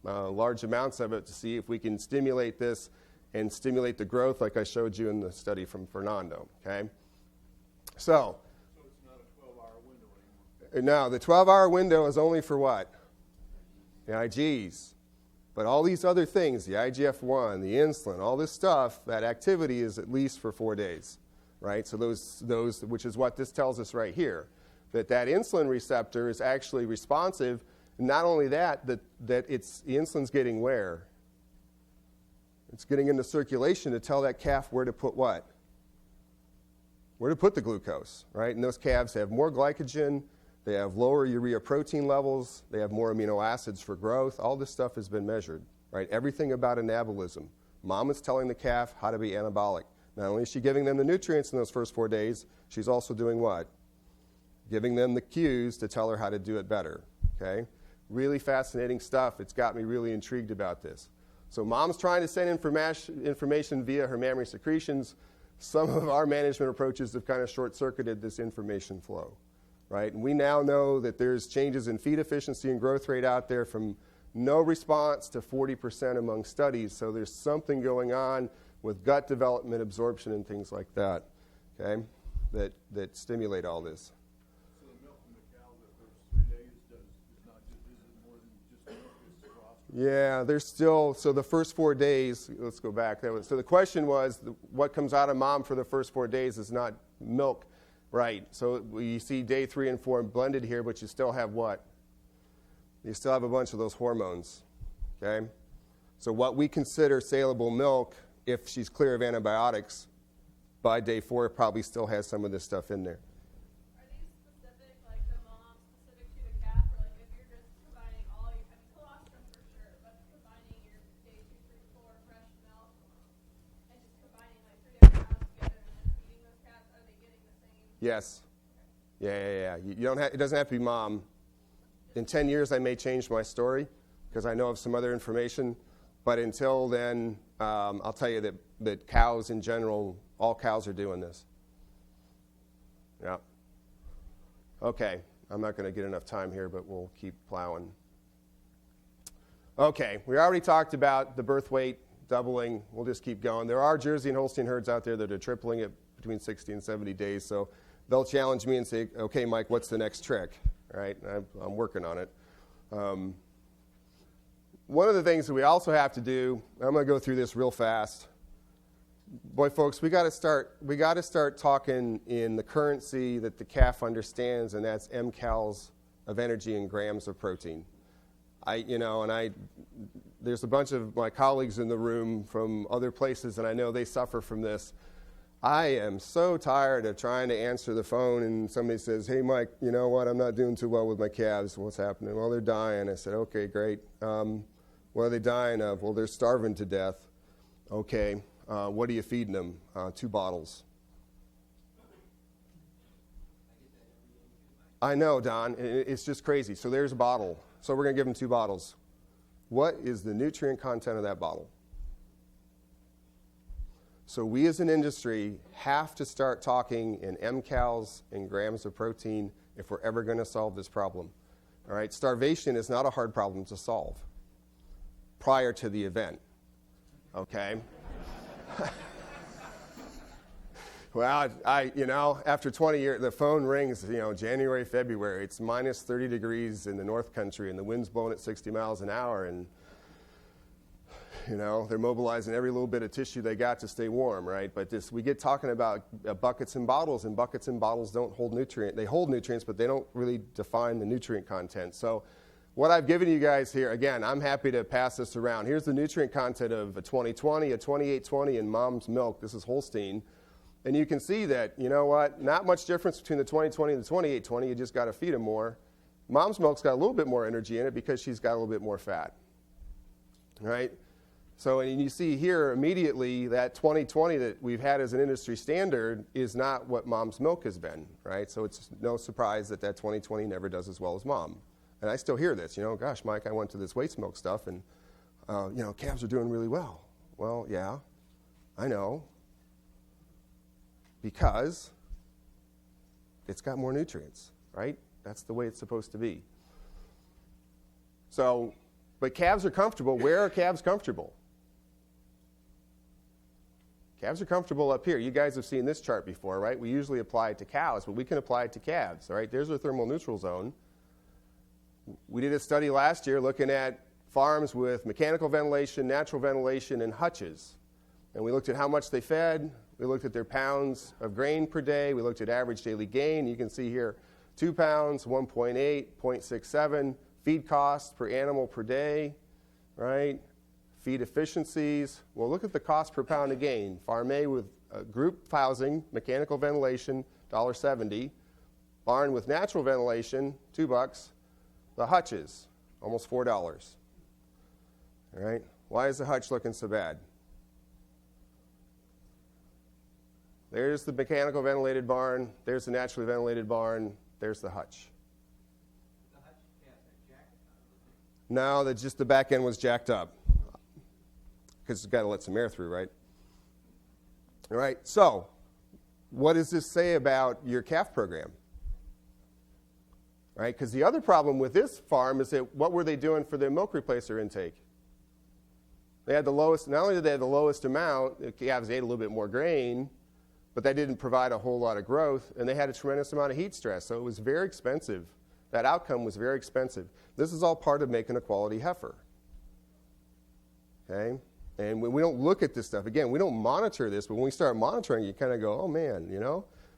large amounts of it, to see if we can stimulate this and stimulate the growth like I showed you in the study from Fernando, okay? So it's not a 12-hour window anymore? No, the 12-hour window is only for what? The IGs. But all these other things, the IGF-1, the insulin, all this stuff, that activity is at least for 4 days, right? So those, which is what this tells us right here, that insulin receptor is actually responsive. Not only that the insulin's getting where? It's getting into circulation to tell that calf where to put what? Where to put the glucose, right? And those calves have more glycogen, they have lower urea protein levels, they have more amino acids for growth. All this stuff has been measured, right? Everything about anabolism. Mom is telling the calf how to be anabolic. Not only is she giving them the nutrients in those first 4 days, she's also doing what? Giving them the cues to tell her how to do it better, okay? Really fascinating stuff. It's got me really intrigued about this. So mom's trying to send information via her mammary secretions. Some of our management approaches have kind of short-circuited this information flow, right? And we now know that there's changes in feed efficiency and growth rate out there from no response to 40% among studies. So there's something going on with gut development, absorption, and things like that, okay, that stimulate all this. So the milk from the cows the first 3 days is not just, is it more than just milk, it's colostrum? Yeah, there's still, so the first 4 days, let's go back. So the question was, what comes out of mom for the first 4 days is not milk, right? So you see day 3 and 4 blended here, but you still have what? You still have a bunch of those hormones, okay? So what we consider saleable milk if she's clear of antibiotics, by day 4, it probably still has some of this stuff in there. Are these specific, like the mom, specific to the calf, or like if you're just combining all your, I mean, colostrum for sure, but combining your day 2, 3, 4 fresh milk and just combining like 3 different cows together and then feeding those calves, are they getting the same? Yes. Yeah. You don't have, it doesn't have to be mom. In 10 years, I may change my story because I know of some other information. But until then, I'll tell you that cows in general, all cows are doing this. Yeah. Okay. I'm not going to get enough time here, but we'll keep plowing. Okay. We already talked about the birth weight doubling. We'll just keep going. There are Jersey and Holstein herds out there that are tripling it between 60 and 70 days. So they'll challenge me and say, okay, Mike, what's the next trick? Right? I'm working on it. One of the things that we also have to do, I'm going to go through this real fast. Boy, folks, we got to start talking in the currency that the calf understands, and that's mcals of energy in grams of protein. There's a bunch of my colleagues in the room from other places, and I know they suffer from this. I am so tired of trying to answer the phone and somebody says, hey, Mike, you know what? I'm not doing too well with my calves. What's happening? Well, they're dying. I said, okay, great. What are they dying of? Well, they're starving to death. Okay. What are you feeding them? 2 bottles. I know, Don. It's just crazy. So there's a bottle. So we're going to give them 2 bottles. What is the nutrient content of that bottle? So we as an industry have to start talking in mcals and grams of protein if we're ever going to solve this problem. All right? Starvation is not a hard problem to solve prior to the event. Okay? Well, after 20 years, the phone rings, January, February. It's minus 30 degrees in the North Country, and the wind's blowing at 60 miles an hour, and they're mobilizing every little bit of tissue they got to stay warm, right? But we get talking about buckets and bottles don't hold nutrients. They hold nutrients, but they don't really define the nutrient content. So what I've given you guys here, again, I'm happy to pass this around. Here's the nutrient content of a 2020, a 2820, and mom's milk. This is Holstein. And you can see that, not much difference between the 2020 and the 2820. You just got to feed them more. Mom's milk's got a little bit more energy in it because she's got a little bit more fat, right? So, and you see here immediately that 2020 that we've had as an industry standard is not what mom's milk has been, right? So it's no surprise that 2020 never does as well as mom. And I still hear this, gosh, Mike, I went to this waste milk stuff and, calves are doing really well. Well, yeah, I know. Because it's got more nutrients, right? That's the way it's supposed to be. So, but calves are comfortable. Where are calves comfortable? Calves are comfortable up here. You guys have seen this chart before, right? We usually apply it to cows, but we can apply it to calves, all right? There's our thermal neutral zone. We did a study last year looking at farms with mechanical ventilation, natural ventilation, and hutches. And we looked at how much they fed. We looked at their pounds of grain per day. We looked at average daily gain. You can see here 2 pounds, 1.8, 0.67. Feed costs per animal per day, right? Feed efficiencies. Well, look at the cost per pound of gain. Farm A with group housing, mechanical ventilation, $1.70. Barn with natural ventilation, $2. The hutches, almost $4. All right? Why is the hutch looking so bad? There's the mechanical ventilated barn. There's the naturally ventilated barn. There's the hutch. The hutch has jacked up. No, just the back end was jacked up because it's got to let some air through, right? All right. So, what does this say about your calf program? Right? Because the other problem with this farm is that what were they doing for their milk replacer intake? They had the lowest. Not only did they have the lowest amount, the calves ate a little bit more grain, but that didn't provide a whole lot of growth, and they had a tremendous amount of heat stress, so it was very expensive. That outcome was very expensive. This is all part of making a quality heifer. Okay? And when we don't look at this stuff, again, we don't monitor this, but when we start monitoring, you kind of go, oh man,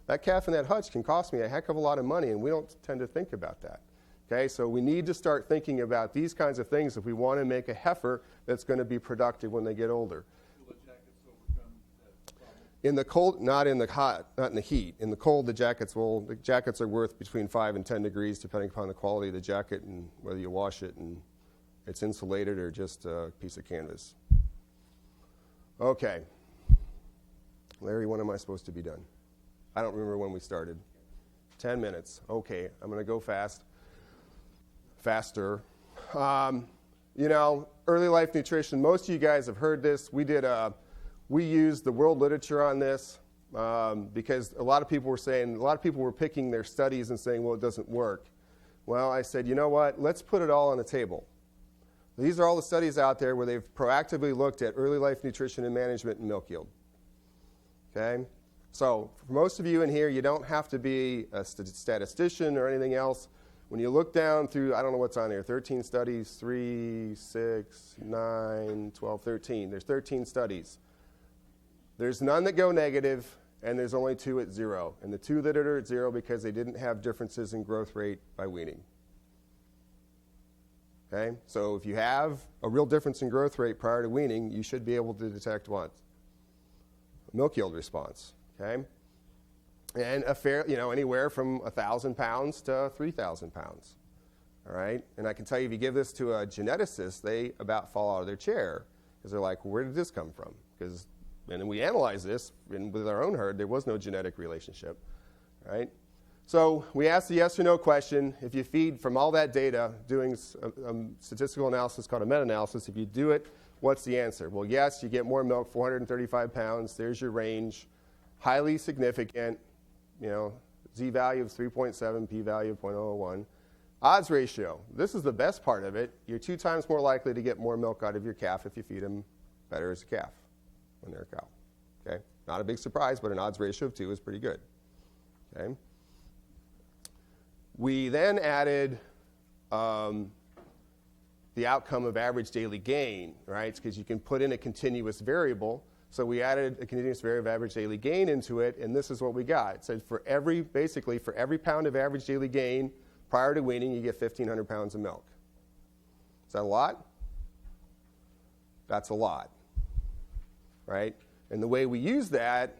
that calf in that hutch can cost me a heck of a lot of money, and we don't tend to think about that. Okay? So we need to start thinking about these kinds of things if we want to make a heifer that's going to be productive when they get older. Will the jackets over In the cold, not in the hot, not in the heat. In the cold, the jackets are worth between 5 and 10 degrees, depending upon the quality of the jacket and whether you wash it and it's insulated or just a piece of canvas. Okay. Larry, when am I supposed to be done? I don't remember when we started. 10 minutes. Okay, I'm going to go faster. Early life nutrition, most of you guys have heard this. We used the world literature on this because a lot of people were picking their studies and saying, well, it doesn't work. Well, I said, you know what? Let's put it all on the table. These are all the studies out there where they've proactively looked at early life nutrition and management and milk yield. Okay? So for most of you in here, you don't have to be a statistician or anything else. When you look down through, I don't know what's on here, 13 studies, 3, 6, 9, 12, 13. There's 13 studies. There's none that go negative, and there's only 2 at 0. And the 2 that are at 0 because they didn't have differences in growth rate by weaning. Okay? So if you have a real difference in growth rate prior to weaning, you should be able to detect what? A milk yield response. Okay? And anywhere from 1,000 pounds to 3,000 pounds. All right? And I can tell you, if you give this to a geneticist, they about fall out of their chair because they're like, where did this come from? And then we analyze this, and with our own herd, there was no genetic relationship. Right? So we asked the yes or no question. If you feed from all that data, doing a statistical analysis called a meta-analysis, if you do it, what's the answer? Well, yes, you get more milk, 435 pounds. There's your range. Highly significant. Z-value of 3.7, p-value of 0.001. Odds ratio. This is the best part of it. You're 2 times more likely to get more milk out of your calf if you feed them better as a calf when they're a cow. Okay? Not a big surprise, but an odds ratio of 2 is pretty good. Okay? We then added the outcome of average daily gain, right? Because you can put in a continuous variable. So we added a continuous variable of average daily gain into it, and this is what we got. It said for every pound of average daily gain prior to weaning, you get 1,500 pounds of milk. Is that a lot? That's a lot, right? And the way we use that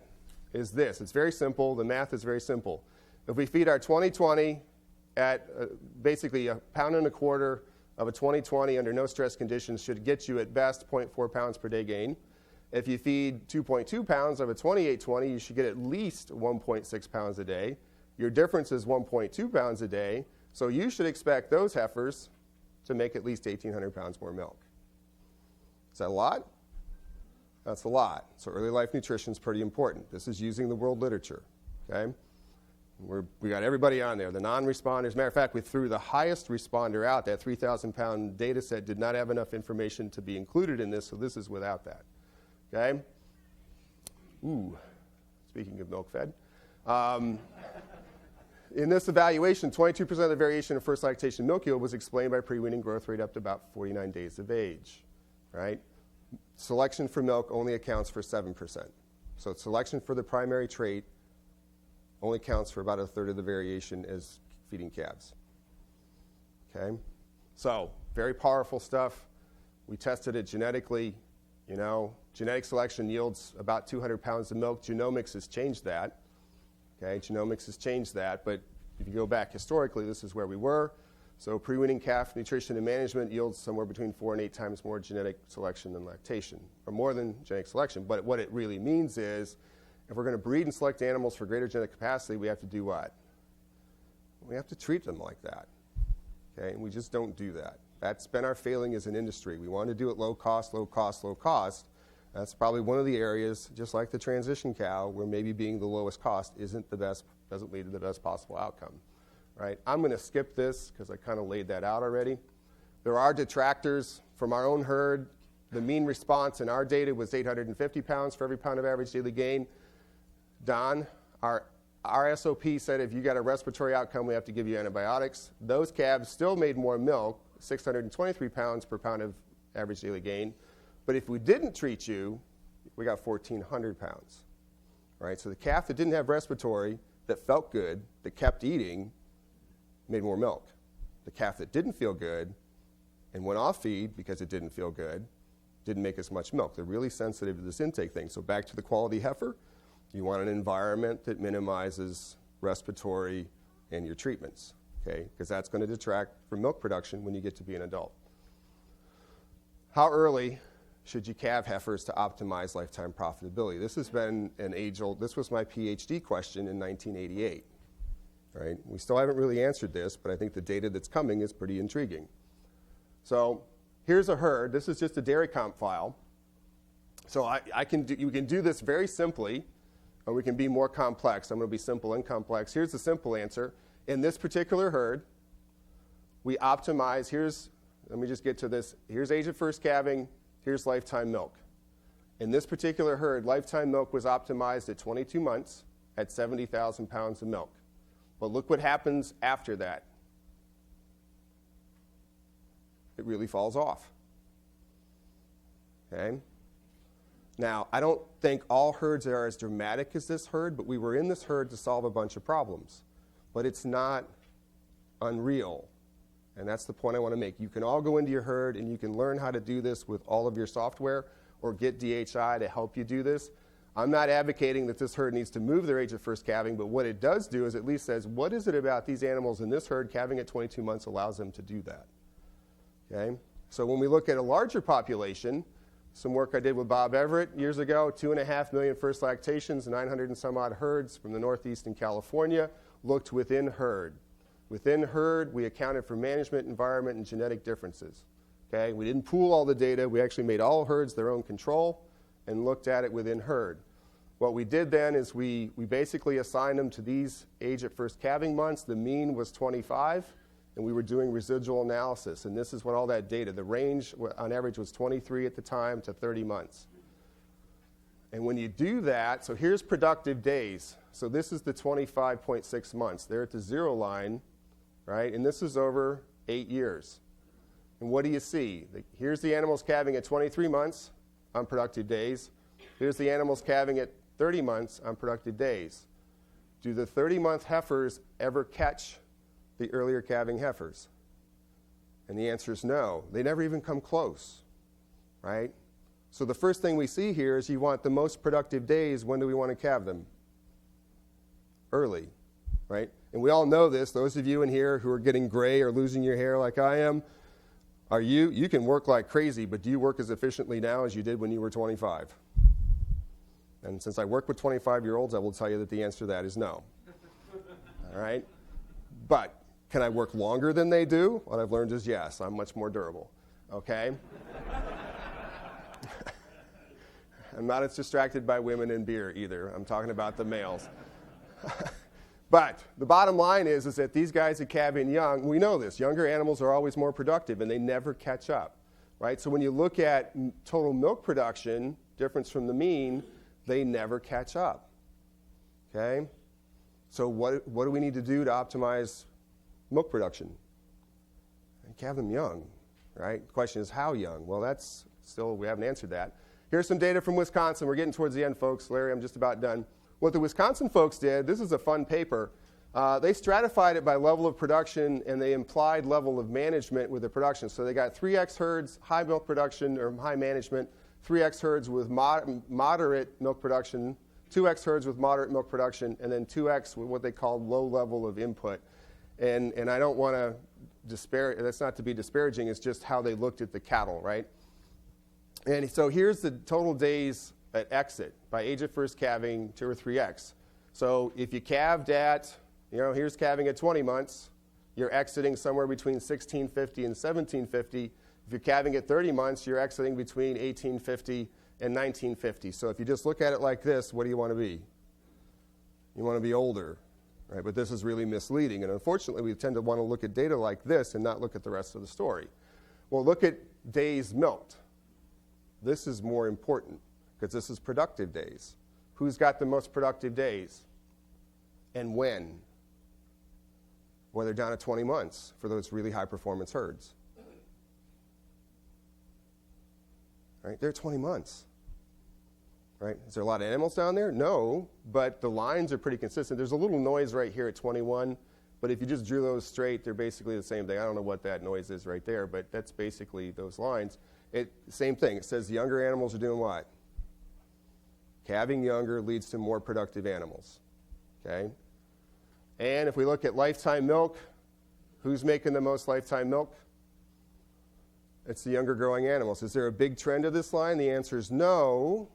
is this. It's very simple. The math is very simple. If we feed our 2020 at basically 1.25 pounds of a 2020 under no stress conditions should get you at best 0.4 pounds per day gain. If you feed 2.2 pounds of a 2820, you should get at least 1.6 pounds a day. Your difference is 1.2 pounds a day, so you should expect those heifers to make at least 1,800 pounds more milk. Is that a lot? That's a lot. So early life nutrition is pretty important. This is using the world literature. Okay? We got everybody on there. The non-responders. Matter of fact, we threw the highest responder out. That 3,000-pound data set did not have enough information to be included in this, so this is without that. Okay? Ooh, speaking of milk fed. In this evaluation, 22% of the variation in first lactation milk yield was explained by pre-weaning growth rate up to about 49 days of age. Right? Selection for milk only accounts for 7%. So selection for the primary trait only counts for about 1/3 of the variation as feeding calves. Okay? So, very powerful stuff. We tested it genetically. Genetic selection yields about 200 pounds of milk. Genomics has changed that. Okay, genomics has changed that, but if you go back historically, this is where we were. So pre-weaning calf nutrition and management yields somewhere between 4 and 8 times more genetic selection than lactation, or more than genetic selection. But what it really means is, if we're going to breed and select animals for greater genetic capacity, we have to do what? We have to treat them like that. Okay, and we just don't do that. That's been our failing as an industry. We want to do it low cost, low cost, low cost. That's probably one of the areas, just like the transition cow, where maybe being the lowest cost doesn't lead to the best possible outcome. Right? I'm going to skip this because I kind of laid that out already. There are detractors from our own herd. The mean response in our data was 850 pounds for every pound of average daily gain. Don, our SOP said if you got a respiratory outcome, we have to give you antibiotics. Those calves still made more milk, 623 pounds per pound of average daily gain. But if we didn't treat you, we got 1,400 pounds. Right? So the calf that didn't have respiratory, that felt good, that kept eating, made more milk. The calf that didn't feel good and went off feed because it didn't feel good, didn't make as much milk. They're really sensitive to this intake thing. So back to the quality heifer. You want an environment that minimizes respiratory and your treatments, okay? Because that's going to detract from milk production when you get to be an adult. How early should you calve heifers to optimize lifetime profitability? This has been an age-old, this was my PhD question in 1988, right? We still haven't really answered this, but I think the data that's coming is pretty intriguing. So here's a herd. This is just a dairy comp file. So you can do this very simply, or we can be more complex. I'm going to be simple and complex. Here's the simple answer. In this particular herd, we optimize, let me just get to this. Here's age of first calving. Here's lifetime milk. In this particular herd, lifetime milk was optimized at 22 months at 70,000 pounds of milk. But look what happens after that. It really falls off. Okay? Now, I don't think all herds are as dramatic as this herd, but we were in this herd to solve a bunch of problems. But it's not unreal. And that's the point I want to make. You can all go into your herd and you can learn how to do this with all of your software or get DHI to help you do this. I'm not advocating that this herd needs to move their age of first calving, but what it does do is at least says, what is it about these animals in this herd calving at 22 months allows them to do that? Okay? So when we look at a larger population, some work I did with Bob Everett years ago, 2.5 million first lactations, 900 and some odd herds from the Northeast and California, looked within herd. Within herd, we accounted for management, environment, and genetic differences. Okay? We didn't pool all the data. We actually made all herds their own control and looked at it within herd. What we did then is we basically assigned them to these age at first calving months. The mean was 25, and we were doing residual analysis. And this is what all that data, the range on average was 23 at the time to 30 months. And when you do that, so here's productive days. So this is the 25.6 months. They're at the zero line, right? And this is over 8 years. And what do you see? Here's the animals calving at 23 months on productive days. Here's the animals calving at 30 months on productive days. Do the 30-month heifers ever catch the earlier calving heifers? And the answer is no. They never even come close, right? So the first thing we see here is you want the most productive days. When do we want to calve them? Early, right? And we all know this. Those of you in here who are getting gray or losing your hair like I am, you can work like crazy, but do you work as efficiently now as you did when you were 25? And since I work with 25-year-olds, I will tell you that the answer to that is no. All right? But can I work longer than they do? What I've learned is yes, I'm much more durable. Okay? I'm not as distracted by women and beer either. I'm talking about the males. But the bottom line is that these guys that calve in young, we know this, younger animals are always more productive and they never catch up, right? So when you look at total milk production, difference from the mean, they never catch up, okay? So what do we need to do to optimize milk production? And calve them young, right? The question is how young? Well, that's still, we haven't answered that. Here's some data from Wisconsin. We're getting towards the end, folks. Larry, I'm just about done. What the Wisconsin folks did, this is a fun paper. They stratified it by level of production and they implied level of management with the production. So they got 3X herds, high milk production or high management, 3X herds with moderate milk production, 2X herds with moderate milk production, and then 2X with what they call low level of input. And I don't want to disparage, that's not to be disparaging, it's just how they looked at the cattle, right? And so here's the total days at exit by age of first calving, 2 or 3X. So if you calved at, here's calving at 20 months, you're exiting somewhere between 1650 and 1750. If you're calving at 30 months, you're exiting between 1850 and 1950. So if you just look at it like this, what do you want to be? You want to be older, right? But this is really misleading. And unfortunately, we tend to want to look at data like this and not look at the rest of the story. Well, look at days milked. This is more important because this is productive days. Who's got the most productive days? And when? Well, they're down at 20 months for those really high-performance herds. Right? They're 20 months. Right? Is there a lot of animals down there? No, but the lines are pretty consistent. There's a little noise right here at 21, but if you just drew those straight, they're basically the same thing. I don't know what that noise is right there, but that's basically those lines. Same thing. It says the younger animals are doing what? Calving younger leads to more productive animals. Okay? And if we look at lifetime milk, who's making the most lifetime milk? It's the younger growing animals. Is there a big trend of this line? The answer is no.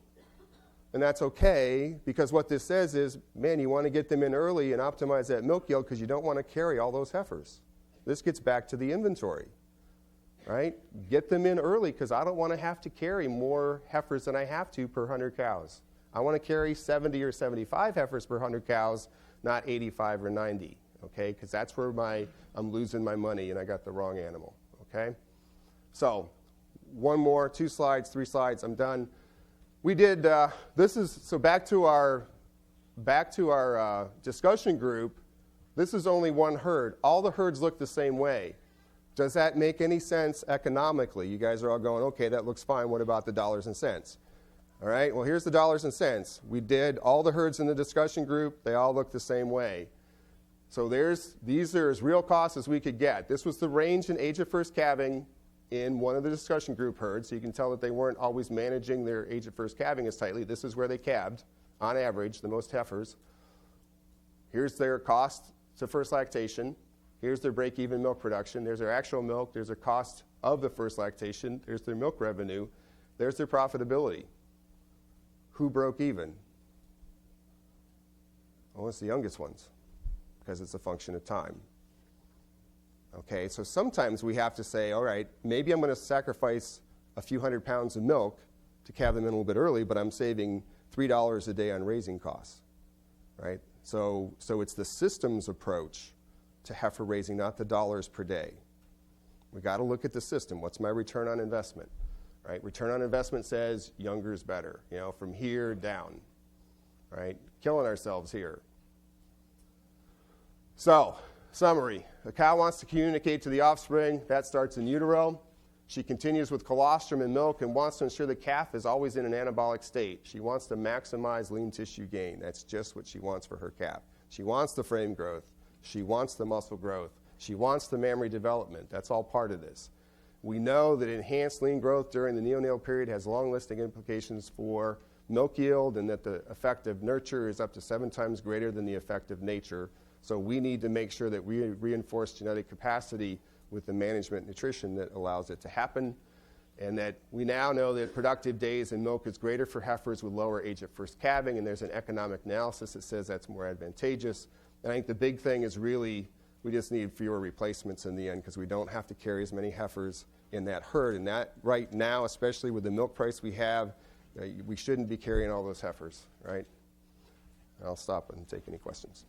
And that's okay, because what this says is, man, you want to get them in early and optimize that milk yield because you don't want to carry all those heifers. This gets back to the inventory, right? Get them in early because I don't want to have to carry more heifers than I have to per 100 cows. I want to carry 70 or 75 heifers per 100 cows, not 85 or 90, okay? Because that's where I'm losing my money and I got the wrong animal, okay? So one more, 2 slides, 3 slides, I'm done. We did, back to our discussion group, this is only one herd. All the herds look the same way. Does that make any sense economically? You guys are all going, okay, that looks fine. What about the dollars and cents? All right, well, here's the dollars and cents. We did all the herds in the discussion group. They all look the same way. So these are as real costs as we could get. This was the range in age of first calving in one of the discussion group herds, so you can tell that they weren't always managing their age of first calving as tightly. This is where they calved, on average, the most heifers. Here's their cost to first lactation. Here's their break-even milk production. There's their actual milk. There's their cost of the first lactation. There's their milk revenue. There's their profitability. Who broke even? Well, it's the youngest ones, because it's a function of time. Okay, so sometimes we have to say, all right, maybe I'm going to sacrifice a few hundred pounds of milk to calve them in a little bit early, but I'm saving $3 a day on raising costs, right? So it's the systems approach to heifer raising, not the dollars per day. We got to look at the system. What's my return on investment, right? Return on investment says younger is better, from here down, right? Killing ourselves here. So, summary. The cow wants to communicate to the offspring. That starts in utero. She continues with colostrum and milk and wants to ensure the calf is always in an anabolic state. She wants to maximize lean tissue gain. That's just what she wants for her calf. She wants the frame growth. She wants the muscle growth. She wants the mammary development. That's all part of this. We know that enhanced lean growth during the neonatal period has long-lasting implications for milk yield, and that the effect of nurture is up to 7 times greater than the effect of nature. So we need to make sure that we reinforce genetic capacity with the management nutrition that allows it to happen, and that we now know that productive days in milk is greater for heifers with lower age at first calving, and there's an economic analysis that says that's more advantageous. And I think the big thing is really we just need fewer replacements in the end, because we don't have to carry as many heifers in that herd. And that right now, especially with the milk price we have, we shouldn't be carrying all those heifers, right? I'll stop and take any questions.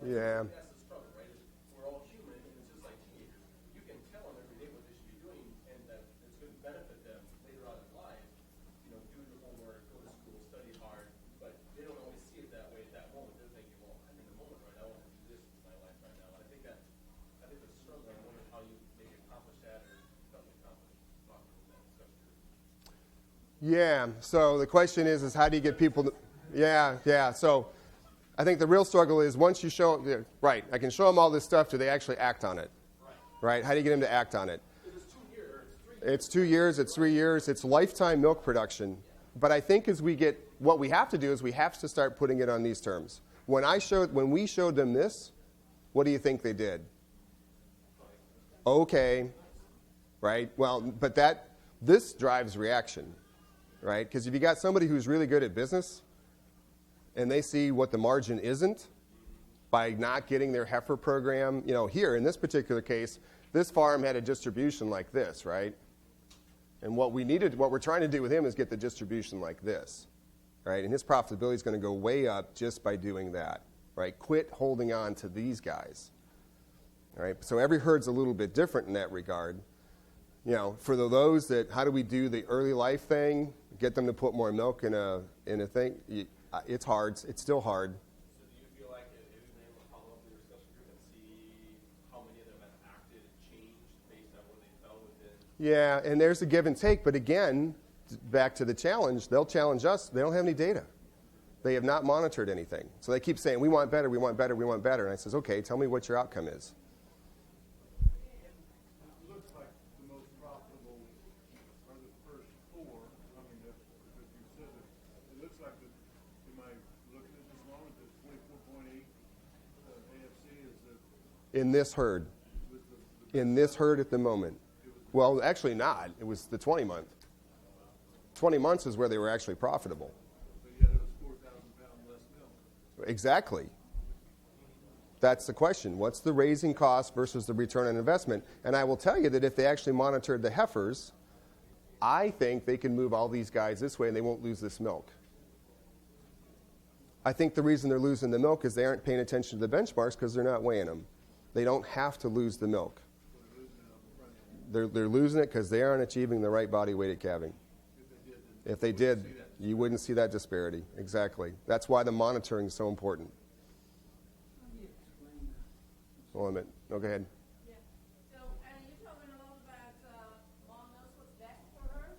Yeah. That's the struggle, right? We're all human, and it's just like teenagers. You can tell them every day what they should be doing, and that it's going to benefit them later on in life. Do your homework, go to school, study hard, but they don't always see it that way at that moment. They're thinking, well, I'm in the moment right now. I want to do this with my life right now. And I think that's a struggle. I wonder how you maybe accomplish that or help accomplish talking about that discussion. Yeah, so the question is how do you get people to, so I think the real struggle is once you show them, right, I can show them all this stuff, do they actually act on it? Right? How do you get them to act on it? It's 2 years, it's 3 years, it's lifetime milk production. But I think what we have to do is we have to start putting it on these terms. When we showed them this, what do you think they did? Okay, right? Well, but this drives reaction, right? Because if you got somebody who's really good at business, and they see what the margin isn't, by not getting their heifer program. Here in this particular case, this farm had a distribution like this, right? And what we're trying to do with him is get the distribution like this, right? And his profitability is going to go way up just by doing that, right? Quit holding on to these guys, all right? So every herd's a little bit different in that regard. For those that, how do we do the early life thing? Get them to put more milk in a thing. It's hard. It's still hard. So do you feel like it would be able to follow up with your discussion group and see how many of them have acted and changed based on where they fell within? Yeah, and there's a give and take. But again, back to the challenge, they'll challenge us. They don't have any data. They have not monitored anything. So they keep saying, we want better, we want better, we want better. And I says, okay, tell me what your outcome is. Looks like the most profitable are the first four. I mean, that's because you said it. It looks like am I looking at this wrong? The 24.8 AFC is the In this herd. In this herd at the moment. Well, actually not. It was the 20 month. 20 months is where they were actually profitable. but yet it was 4,000 pounds less milk. Exactly. That's the question. What's the raising cost versus the return on investment? And I will tell you that if they actually monitored the heifers, I think they can move all these guys this way and they won't lose this milk. I think the reason they're losing the milk is they aren't paying attention to the benchmarks because they're not weighing them. They don't have to lose the milk. They're losing it because they aren't achieving the right body weight at calving. If they did, you wouldn't see that disparity. Exactly. That's why the monitoring is so important. Hold on a minute. No, go ahead. Yeah. So, you're talking a lot about mom knows what's best for her,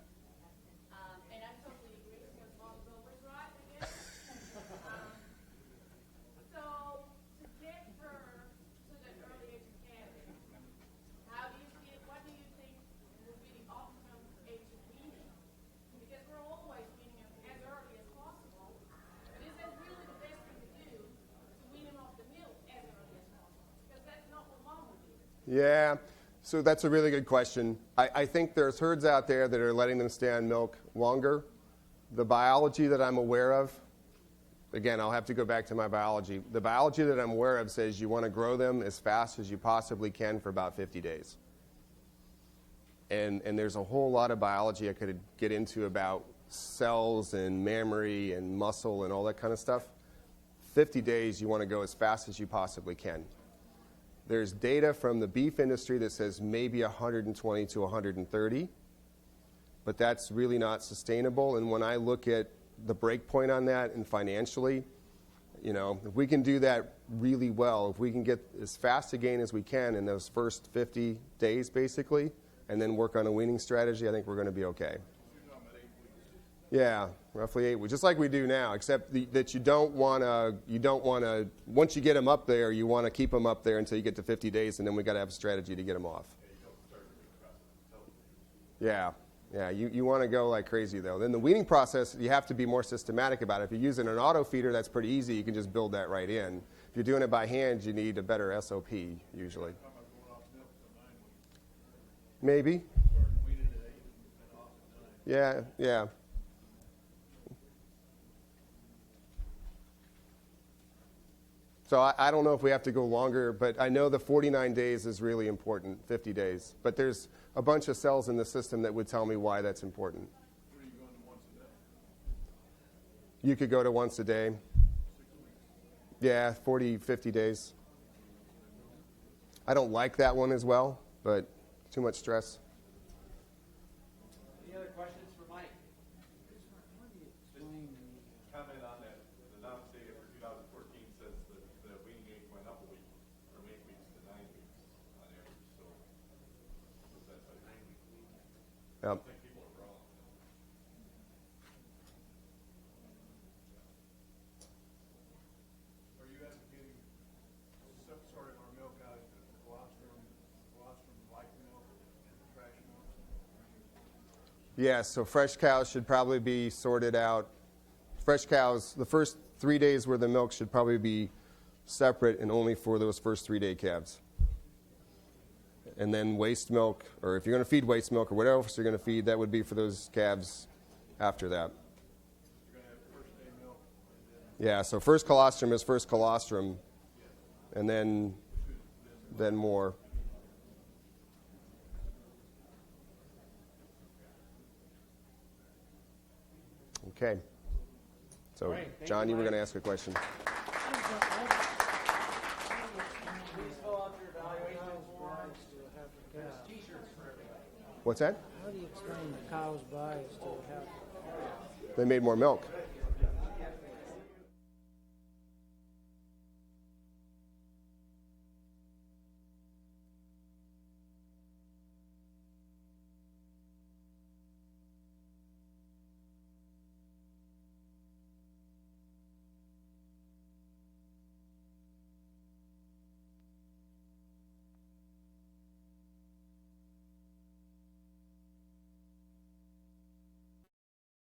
and I totally agree because mom's always right, I guess. So, to get her to that early age of calving, how do you see it? What do you think would be the optimum age of weaning? Because we're always weaning them as early as possible. But is that really the best thing to do, to wean them off the milk as early as possible? Because that's not what mom would do. Yeah, so that's a really good question. I think there's herds out there that are letting them stay on milk longer. The biology that I'm aware of, again, I'll have to go back to my biology. The biology that I'm aware of says you want to grow them as fast as you possibly can for about 50 days. And there's a whole lot of biology I could get into about cells and mammary and muscle and all that kind of stuff. 50 days, you want to go as fast as you possibly can. There's data from the beef industry that says maybe 120 to 130, but that's really not sustainable. And when I look at the break point on that and financially, if we can do that really well, if we can get as fast a gain as we can in those first 50 days basically, and then work on a weaning strategy, I think we're going to be okay. Yeah, roughly 8 weeks, just like we do now, except that you don't want to, once you get them up there, you want to keep them up there until you get to 50 days, and then we got to have a strategy to get them off. Yeah, you want to go like crazy, though. Then the weaning process, you have to be more systematic about it. If you're using an auto feeder, that's pretty easy. You can just build that right in. If you're doing it by hand, you need a better SOP, usually. Maybe. Yeah. So I don't know if we have to go longer, but I know the 49 days is really important, 50 days. But there's a bunch of cells in the system that would tell me why that's important. What are you going to once a day? You could go to once a day. 6 weeks. Yeah, 40, 50 days. I don't like that one as well, but too much stress. Any other questions for Mike? Comment on that. The NOMS data for 2014 says that the weaning age went up a week, from 8 weeks to 9 weeks on average. So that's like 9 weeks. Yep. I think people are wrong. Are you advocating sorting our milk out into colostrum like milk, and trash milk? Yeah, so fresh cows should probably be sorted out. Fresh cows, the first 3 days worth of milk should probably be separate and only for those first 3 day calves. And then waste milk, or if you're going to feed waste milk or whatever else you're going to feed, that would be for those calves after that. You're going to have first day milk, and then Yeah, so first colostrum is first colostrum. and then more. Okay. So, right, thank John, you, you were Mike. going to ask a question. Please fill out your evaluations forms to have the cow. T-shirts for everybody. What's that? How do you explain the cow's bias to have? They made more milk.